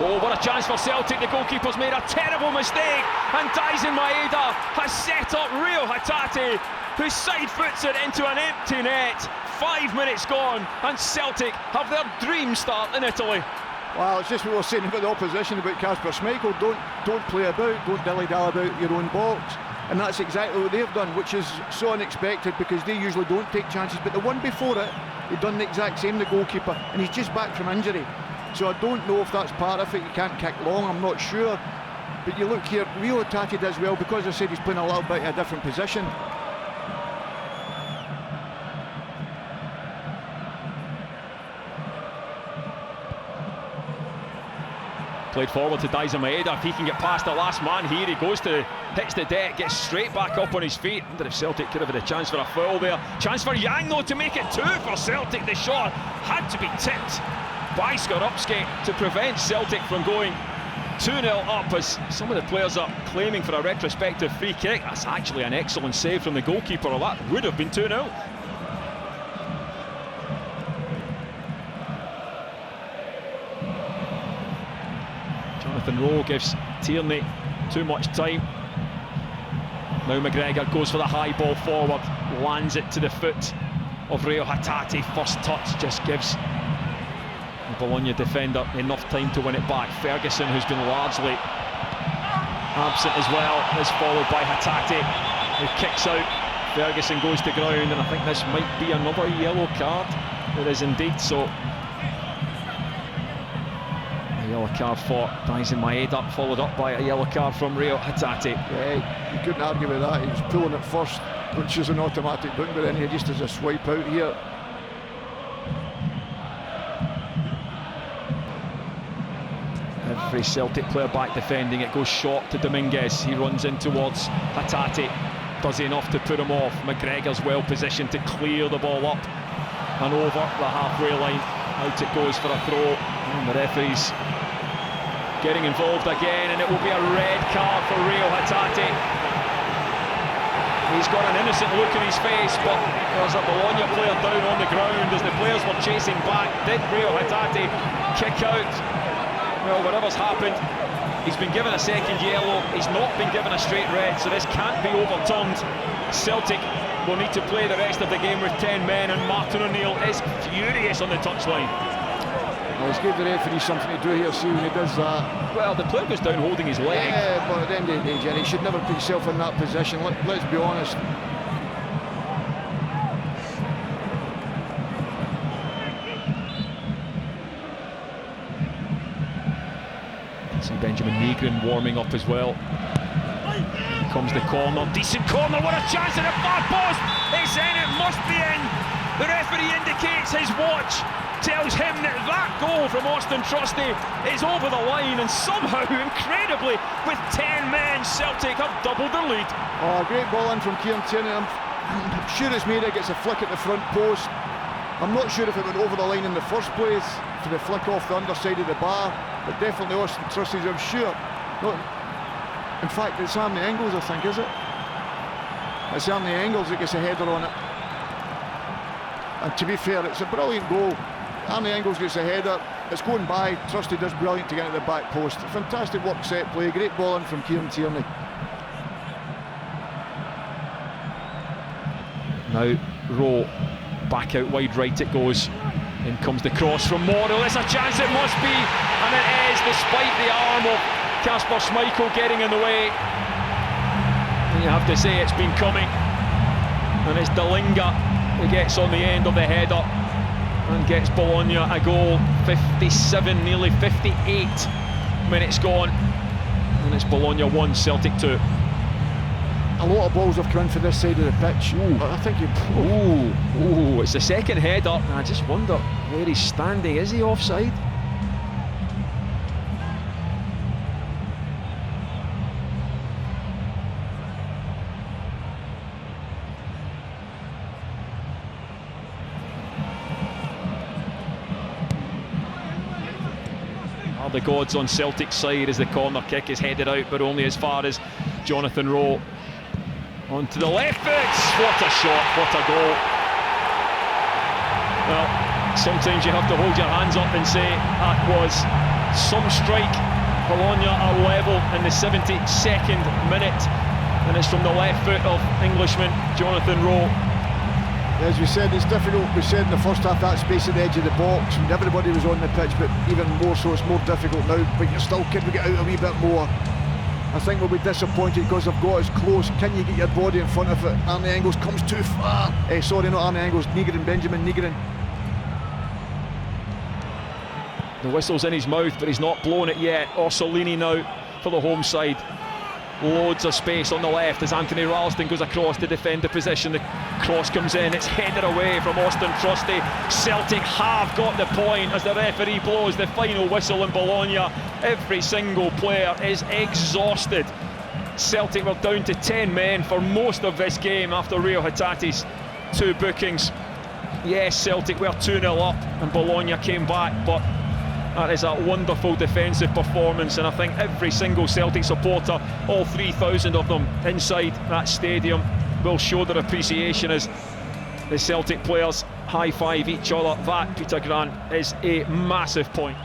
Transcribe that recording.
Oh, what a chance for Celtic. The goalkeeper's made a terrible mistake, and Daisen Maeda has set up Rio Hatate, who side foots it into an empty net. 5 minutes gone, and Celtic have their dream start in Italy. Well, it's just what we were saying about the opposition, about Kasper Schmeichel. Don't play about, don't dilly-dally about your own box. And that's exactly what they've done, which is so unexpected because they usually don't take chances. But the one before it, he'd done the exact same, the goalkeeper, and he's just back from injury. So I don't know if that's part of it. You can't kick long, I'm not sure. But you look here, Rio Hatate does well because I said he's playing a little bit in a different position. Played forward to Daisen Maeda. If he can get past the last man here, he goes to, hits the deck, gets straight back up on his feet. I wonder if Celtic could have had a chance for a foul there. Chance for Yang though to make it 2 for Celtic. The shot had to be tipped by Skorupski to prevent Celtic from going 2-0 up, as some of the players are claiming for a retrospective free kick. That's actually an excellent save from the goalkeeper, or that would have been 2-0. Jonathan Rowe gives Tierney too much time. Now McGregor goes for the high ball forward, lands it to the foot of Rio Hatate. First touch just gives the Bologna defender enough time to win it back. Ferguson, who's been largely absent as well, is followed by Hatate, who kicks out. Ferguson goes to ground, and I think this might be another yellow card. It is indeed so. A yellow card for Daisen Maeda, followed up by a yellow card from Rio Hatate. Yeah, you couldn't argue with that. He was pulling it first, which is an automatic book, but then he just has a swipe out here. Every Celtic player back defending. It goes short to Dominguez. He runs in towards Hatate. Does he enough to put him off? McGregor's well positioned to clear the ball up and over the halfway line. Out it goes for a throw, and the referee's getting involved again, and it will be a red card for Rio Hatate. He's got an innocent look in his face, but there's a Bologna player down on the ground as the players were chasing back. Did Rio Hatate kick out? Well, whatever's happened, he's been given a second yellow. He's not been given a straight red, so this can't be overturned. Celtic will need to play the rest of the game with 10 men, and Martin O'Neill is furious on the touchline. Well, he's gave the referee something to do here, see, when he does that. Well, the player goes down holding his leg. Yeah, but at the end of the day, Jerry, he should never put himself in that position. Let's be honest. See Benjamin Negrin warming up as well. Here comes the corner, decent corner, what a chance at the far post! It's in, it must be in! The referee indicates his watch, tells him that that goal from Austin Trusty is over the line, and somehow, incredibly, with 10 men, Celtic have doubled their lead. Oh, great ball in from Kieran Tierney. I'm sure it's made it, gets a flick at the front post. I'm not sure if it went over the line in the first place for the flick off the underside of the bar, but definitely Austin Trusty's, I'm sure. In fact, it's Arnie Engels, I think, is it? It's Arnie Engels that gets a header on it. And to be fair, it's a brilliant goal. Arnie Engels gets a header, it's going by, Trusty does brilliant to get at the back post. Fantastic work set play, great ball in from Kieran Tierney. Now Rowe, back out wide right it goes. In comes the cross from Morrill. It's a chance, it must be, and it is, despite the arm of Kasper Schmeichel getting in the way. And you have to say it's been coming, and it's Dalinga who gets on the end of the header and gets Bologna a goal. 57, nearly 58 minutes gone, and it's Bologna 1, Celtic 2. A lot of balls have come in for this side of the pitch. Ooh. I think Ooh, it's the second header. I just wonder where he's standing. Is he offside? Are the gods on Celtic's side as the corner kick is headed out, but only as far as Jonathan Rowe. Onto the left foot, what a shot, what a goal. Well, sometimes you have to hold your hands up and say that was some strike. Bologna are level in the 72nd minute, and it's from the left foot of Englishman Jonathan Rowe. As we said, it's difficult. We said in the first half that space at the edge of the box when everybody was on the pitch, but even more so, it's more difficult now. But you're still, can we get out a wee bit more? I think we'll be disappointed because they've got as close. Can you get your body in front of it? Arne Engels comes too far. Sorry, not Arne Engels, Nygren, Benjamin Nygren. The whistle's in his mouth, but he's not blown it yet. Orsolini now for the home side. Loads of space on the left as Anthony Ralston goes across to defend the position. The cross comes in, it's headed away from Austin Trusty. Celtic have got the point as the referee blows the final whistle in Bologna. Every single player is exhausted. Celtic were down to 10 men for most of this game after Rio Hatate's 2 bookings. Yes, Celtic were 2-0 up and Bologna came back, but that is a wonderful defensive performance, and I think every single Celtic supporter, all 3,000 of them inside that stadium, will show their appreciation as the Celtic players high-five each other. That, Peter Grant, is a massive point.